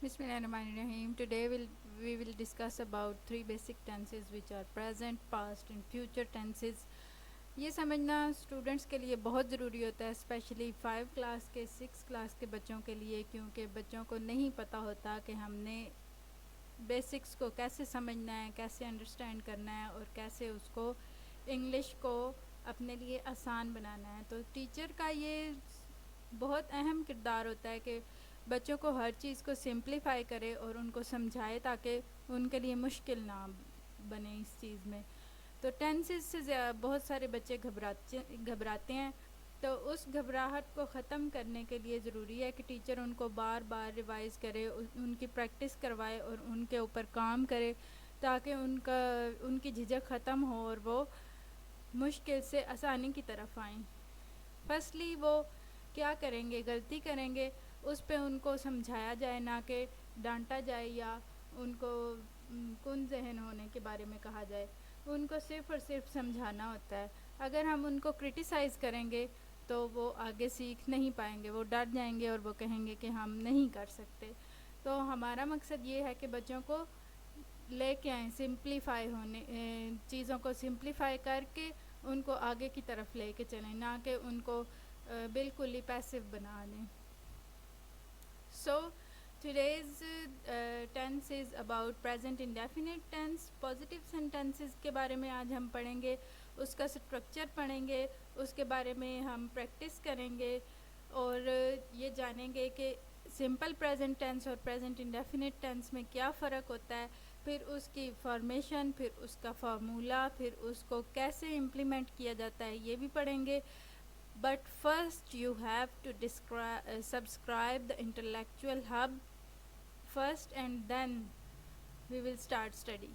Bismillahirrahmanirrahim. Today we will discuss about three basic tenses which are present, past and future tenses. یہ سمجھنا students کے لیے بہت ضروری ہوتا ہے، اسپیشلی 5 کلاس کے 6 کلاس کے بچوں کے لیے، کیونکہ بچوں کو نہیں پتہ ہوتا کہ ہم نے بیسکس کو کیسے سمجھنا ہے، کیسے انڈرسٹینڈ کرنا ہے اور کیسے اس کو انگلش کو اپنے لیے آسان بنانا ہے. تو ٹیچر کا یہ بہت اہم کردار ہوتا ہے کہ بچوں کو ہر چیز کو سمپلیفائی کرے اور ان کو سمجھائے تاکہ ان کے لیے مشکل نہ بنے اس چیز میں. تو ٹینسز سے بہت سارے بچے گھبراتے ہیں، تو اس گھبراہٹ کو ختم کرنے کے لیے ضروری ہے کہ ٹیچر ان کو بار بار ریوائز کرے، ان کی پریکٹس کروائے اور ان کے اوپر کام کرے تاکہ ان کی جھجک ختم ہو اور وہ مشکل سے آسانی کی طرف آئیں. فرسٹلی وہ کیا کریں گے، غلطی کریں گے اس پہ ان کو سمجھایا جائے، نہ کہ ڈانٹا جائے یا ان کو کن ذہن ہونے کے بارے میں کہا جائے. ان کو صرف اور صرف سمجھانا ہوتا ہے. اگر ہم ان کو کرٹیسائز کریں گے تو وہ آگے سیکھ نہیں پائیں گے، وہ ڈر جائیں گے اور وہ کہیں گے کہ ہم نہیں کر سکتے. تو ہمارا مقصد یہ ہے کہ بچوں کو لے کے آئیں، سمپلیفائی ہونے چیزوں کو سمپلیفائی کر کے ان کو آگے کی طرف لے کے چلیں، نہ کہ ان کو بالکل ہی پیسو بنا دیں. So today's tense is about present indefinite tense. Positive sentences کے بارے میں آج ہم پڑھیں گے، اس کا اسٹرکچر پڑھیں گے، اس کے بارے میں ہم پریکٹس کریں گے اور یہ جانیں گے کہ سمپل پریزنٹ ٹینس اور پریزنٹ انڈیفینٹ ٹینس میں کیا فرق ہوتا ہے، پھر اس کی فارمیشن، پھر اس کا فارمولا، پھر اس کو کیسے امپلیمنٹ کیا جاتا ہے یہ بھی پڑھیں گے. But first you have to subscribe the intellectual hub first and then we will start study.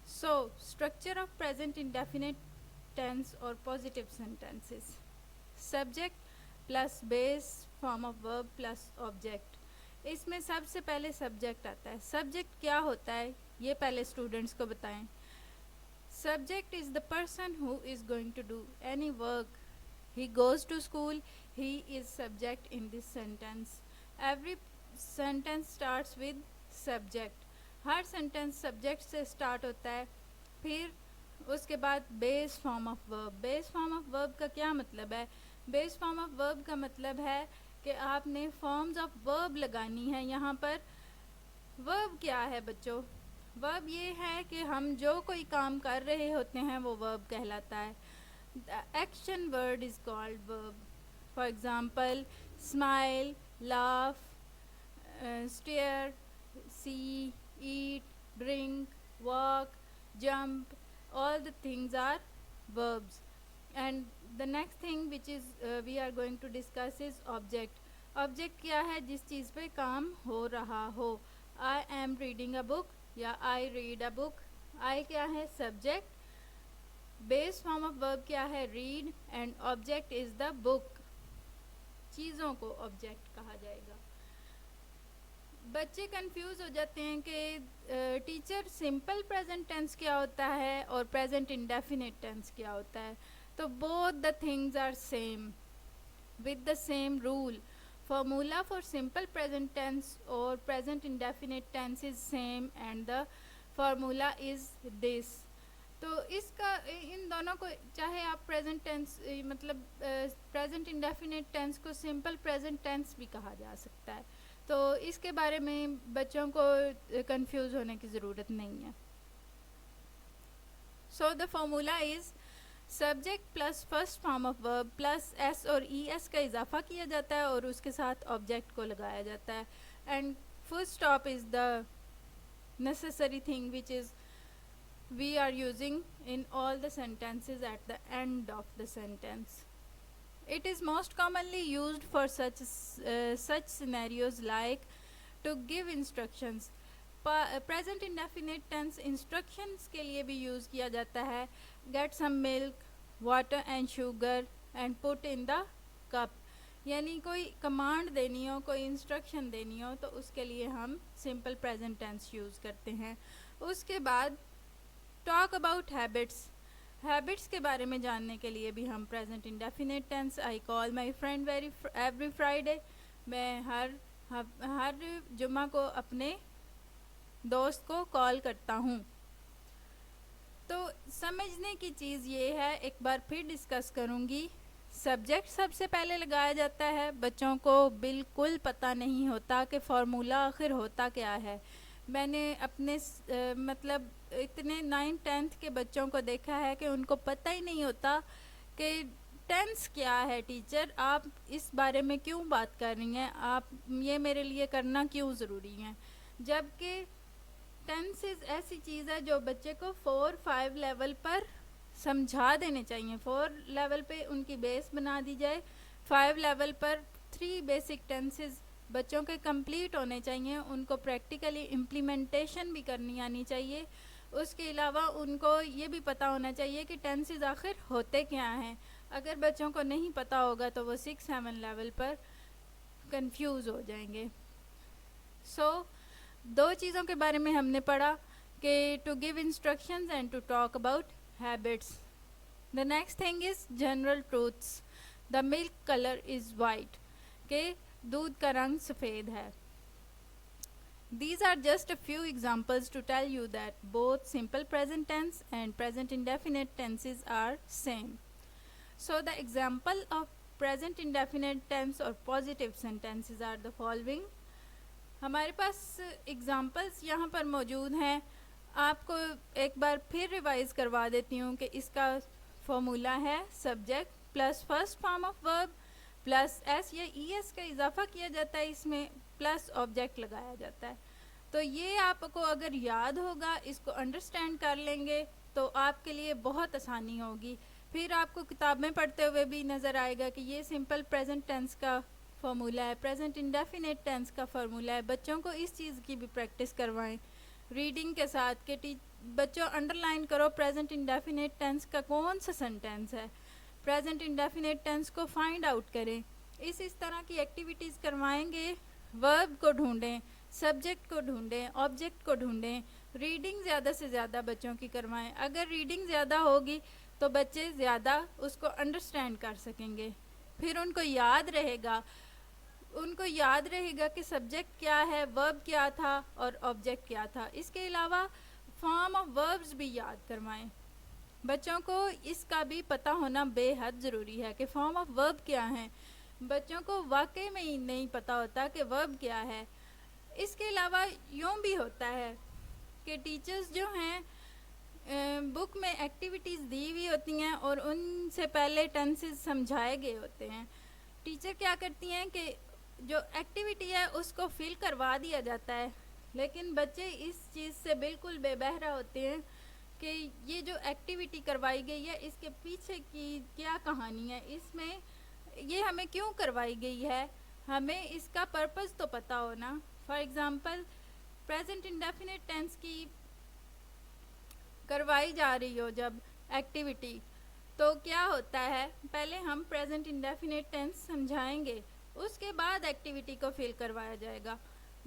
So structure of present indefinite tense or positive sentences. Subject plus base form of verb plus object. اس میں سب سے پہلے subject آتا ہے. Subject کیا ہوتا ہے یہ پہلے اسٹوڈنٹس کو بتائیں. Subject is the person who is going to do any work. He goes to school. He is subject in this sentence. Every sentence starts with subject. Hare sentence subject سے start ہوتا ہے. پھر اس کے بعد بیس form of ورب. بیس form of ورب کا کیا مطلب ہے؟ بیس فارم آف ورب کا مطلب ہے کہ آپ نے فارمز آف ورب لگانی ہے. یہاں پر ورب کیا ہے بچوں؟ ورب یہ ہے کہ ہم جو کوئی کام کر رہے ہوتے ہیں وہ ورب کہلاتا ہے. The action word is called verb. For example, smile, laugh, stare, see, eat, drink, walk, jump, all the things are verbs. And the next thing which is we are going to discuss is object. Object کیا ہے؟ جس چیز پہ کام ہو رہا ہو. I am reading a book یا I read a book. I کیا ہے؟ subject. Base form of ورب کیا ہے؟ ریڈ. اینڈ آبجیکٹ از دا بک. چیزوں کو آبجیکٹ کہا جائے گا. بچے کنفیوز ہو جاتے ہیں کہ ٹیچر سمپل پریزنٹ ٹینس کیا ہوتا ہے اور پریزنٹ انڈیفینٹ ٹینس کیا ہوتا ہے. تو both the things are same with the same rule. Formula for simple present tense اور present indefinite tense is same and the formula is this. تو اس کا ان دونوں کو چاہے آپ پریزنٹ ٹینس مطلب پریزنٹ انڈیفینٹ ٹینس کو سمپل پریزنٹ ٹینس بھی کہا جا سکتا ہے. تو اس کے بارے میں بچوں کو کنفیوز ہونے کی ضرورت نہیں ہے. So the formula is subject plus first form of verb plus S اور ای ایس کا اضافہ کیا جاتا ہے اور اس کے ساتھ آبجیکٹ کو لگایا جاتا ہے. And full stop is the necessary thing which is we are using in all the sentences at the end of the sentence. It is most commonly used for such scenarios like to give instructions. Present indefinite tense instructions کے لیے بھی use کیا جاتا ہے. Get some milk, water and sugar and put in the cup. یعنی کوئی command دینی ہو، کوئی انسٹرکشن دینی ہو تو اس کے لیے ہم سمپل پریزنٹ ٹینس یوز کرتے ہیں. اس کے بعد ٹاک اباؤٹ ہیبٹس. ہیبٹس کے بارے میں جاننے کے لیے بھی ہم present indefinite tense I call my friend every Friday. میں ہر ہر جمعہ کو اپنے دوست کو کال کرتا ہوں. تو سمجھنے کی چیز یہ ہے، ایک بار پھر ڈسکس کروں گی. سبجیکٹ سب سے پہلے لگایا جاتا ہے. بچوں کو بالکل پتہ نہیں ہوتا کہ فارمولا آخر ہوتا کیا ہے. میں نے اپنے مطلب اتنے 9th 10th کے بچوں کو دیکھا ہے کہ ان کو پتہ ہی نہیں ہوتا کہ ٹینس کیا ہے. ٹیچر آپ اس بارے میں کیوں بات کر رہی ہیں، آپ یہ میرے لیے کرنا کیوں ضروری ہے. جبکہ ٹینسز ایسی چیز ہے جو بچے کو 4-5 لیول پر سمجھا دینے چاہیے. 4 لیول پہ ان کی بیس بنا دی جائے. 5 لیول پر 3 بیسک ٹینسز بچوں کے کمپلیٹ ہونے چاہیے. ان کو پریکٹیکلی امپلیمنٹیشن بھی کرنی آنی چاہیے. اس کے علاوہ ان کو یہ بھی پتہ ہونا چاہیے کہ ٹینسز آخر ہوتے کیا ہیں. اگر بچوں کو نہیں پتہ ہوگا تو وہ 6-7 لیول پر کنفیوز ہو جائیں گے. دو چیزوں کے بارے میں ہم نے پڑھا کہ to give instructions and to talk about habits. The next thing is general truths. The milk colour is white, کہ دودھ کا رنگ سفید ہے. These are just a few examples to tell you that both simple present tense and present indefinite tenses are same. So the example of present indefinite tense or positive sentences are the following. ہمارے پاس examples یہاں پر موجود ہیں. آپ کو ایک بار پھر revise کروا دیتی ہوں کہ اس کا فارمولا ہے subject plus first form of verb plus S یا ای ایس کا اضافہ کیا جاتا ہے، اس میں پلس آبجیکٹ لگایا جاتا ہے. تو یہ آپ کو اگر یاد ہوگا، اس کو انڈرسٹینڈ کر لیں گے تو آپ کے لیے بہت آسانی ہوگی. پھر آپ کو کتاب میں پڑھتے ہوئے بھی نظر آئے گا کہ یہ سمپل پریزنٹ ٹینس کا فارمولا ہے، پریزنٹ انڈیفینٹ ٹینس کا فارمولا ہے. بچوں کو اس چیز کی بھی پریکٹس کروائیں ریڈنگ کے ساتھ کہ بچوں انڈر لائن کرو پریزنٹ انڈیفینٹ ٹینس کا کون سا سینٹینس ہے. پریزنٹ انڈیفینٹ ٹینس کو فائنڈ آؤٹ کریں. اس طرح کی ایکٹیویٹیز کروائیں گے. ورب کو ڈھونڈیں، سبجیکٹ کو ڈھونڈیں، آبجیکٹ کو ڈھونڈیں. ریڈنگ زیادہ سے زیادہ بچوں کی کروائیں. اگر ریڈنگ زیادہ ہوگی تو بچے زیادہ اس کو انڈرسٹینڈ کر سکیں گے. پھر ان کو یاد رہے گا کہ سبجیکٹ کیا ہے، ورب کیا تھا اور آبجیکٹ کیا تھا. اس کے علاوہ فارم آف وربز بھی یاد کروائیں. بچوں کو اس کا بھی پتہ ہونا بے حد ضروری ہے کہ فارم آف ورب کیا ہیں. بچوں کو واقعی میں ہی نہیں پتہ ہوتا کہ ورب کیا ہے. اس کے علاوہ یوں بھی ہوتا ہے کہ ٹیچرز جو ہیں بک میں ایکٹیویٹیز دی ہوئی ہوتی ہیں اور ان سے پہلے ٹینسز سمجھائے گئے ہوتے ہیں. ٹیچر کیا کرتی ہیں کہ جو ایکٹیویٹی ہے اس کو فل کروا دیا جاتا ہے، لیکن بچے اس چیز سے بالکل بے بہرہ ہوتے ہیں کہ یہ جو ایکٹیویٹی کروائی گئی ہے اس کے پیچھے کی کیا کہانی ہے، اس میں یہ ہمیں کیوں کروائی گئی ہے، ہمیں اس کا پرپز تو پتہ ہونا. For example present indefinite tense کی کروائی جا رہی ہو جب ایکٹیویٹی، تو کیا ہوتا ہے، پہلے ہم پریزنٹ انڈیفینٹ ٹینس سمجھائیں گے، اس کے بعد ایکٹیویٹی کو فل کروایا جائے گا.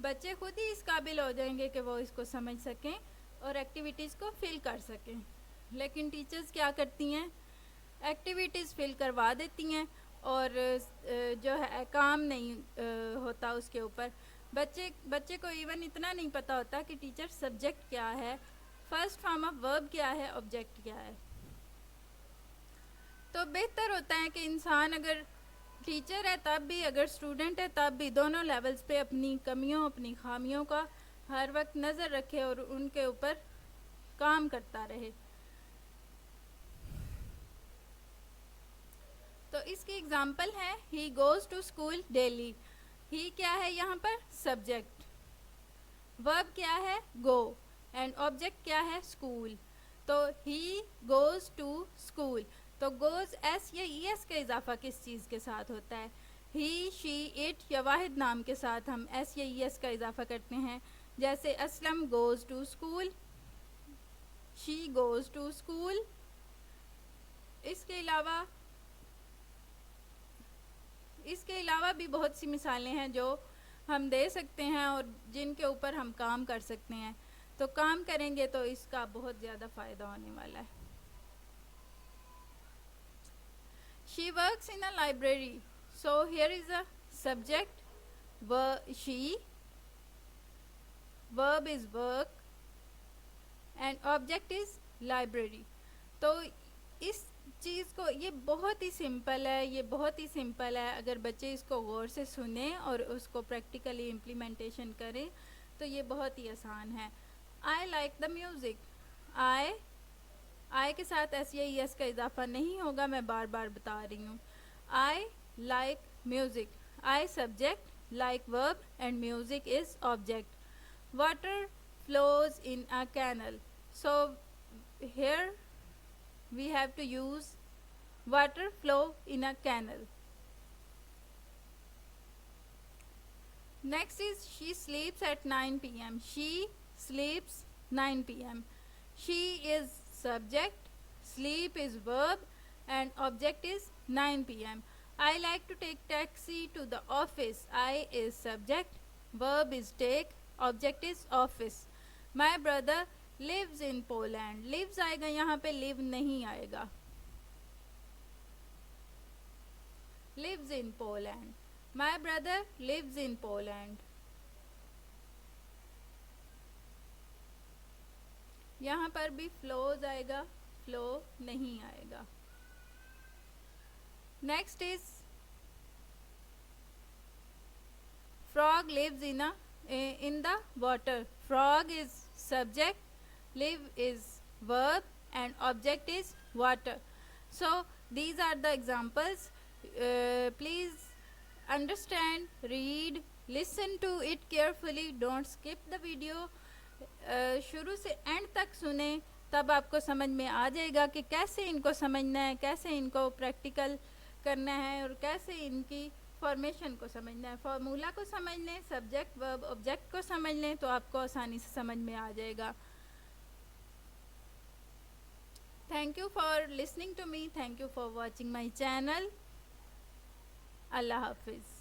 بچے خود ہی اس قابل ہو جائیں گے کہ وہ اس کو سمجھ سکیں اور ایکٹیویٹیز کو فل کر سکیں. لیکن ٹیچرز کیا کرتی ہیں، ایکٹیویٹیز فل کروا دیتی ہیں اور جو ہے کام نہیں ہوتا اس کے اوپر. بچے کو ایون اتنا نہیں پتہ ہوتا کہ ٹیچر سبجیکٹ کیا ہے، فرسٹ فارم آف ورب کیا ہے، آبجیکٹ کیا ہے. تو بہتر ہوتا ہے کہ انسان اگر ٹیچر ہے تب بھی، اگر اسٹوڈنٹ ہے تب بھی، دونوں لیولز پہ اپنی کمیوں اپنی خامیوں کا ہر وقت نظر رکھے اور ان کے اوپر کام کرتا رہے. تو اس کی اگزامپل ہے he goes to school daily. He کیا ہے یہاں پر، سبجیکٹ. ورب کیا ہے، گو. اینڈ آبجیکٹ کیا ہے، اسکول. تو ہی گوز ٹو اسکول. تو گوز ایس یا ای ایس کا اضافہ کس چیز کے ساتھ ہوتا ہے، ہی شی اٹ یا واحد نام کے ساتھ ہم ایس یا ای ایس کا اضافہ کرتے ہیں. جیسے Aslam goes to school, she goes to school. اس کے علاوہ بھی بہت سی مثالیں ہیں جو ہم دے سکتے ہیں اور جن کے اوپر ہم کام کر سکتے ہیں. تو کام کریں گے تو اس کا بہت زیادہ فائدہ ہونے والا ہے. She works in a library. So here is a subject she, verb is work, and object is library. تو اس چیز کو یہ بہت ہی سمپل ہے، یہ بہت ہی سمپل ہے. اگر بچے اس کو غور سے سنیں اور اس کو پریکٹیکلی امپلیمنٹیشن کریں تو یہ بہت ہی آسان ہے. I like the music. آئی کے ساتھ ایس یا ایس کا اضافہ نہیں ہوگا، میں بار بار بتا رہی ہوں. I like music. I subject, like verb and music is object. Water flows in a canal. So here we have to use water flow in a canal. Next is she sleeps at 9 p.m. She sleeps 9 p.m. She is subject, sleep is verb, and object is 9 p.m. I like to take taxi to the office. I is subject, verb is take, object is office. My brother lives in Poland. lives آئے گا یہاں پہ live نہیں آئے گا. lives in Poland. My brother lives in Poland. یہاں پر بھی flows آئے گا، flow نہیں آئے گا. Next is frog lives in the water. Frog is subject, live is verb, and object is water. So these are the examples. Please understand, read, listen to it carefully. Don't skip the video. شروع سے and تک سنیں، تب آپ کو سمجھ میں آ جائے گا کہ کیسے ان کو سمجھنا ہے، کیسے ان کو پریکٹیکل کرنا ہے، اور کیسے ان کی فارمیشن کو سمجھنا ہے. فارمولا کو سمجھ لیں، سبجیکٹ ورب آبجیکٹ کو سمجھ لیں تو آپ کو آسانی سے سمجھ میں آ جائے گا. Thank you for listening to me. Thank you for watching my channel. اللہ حافظ.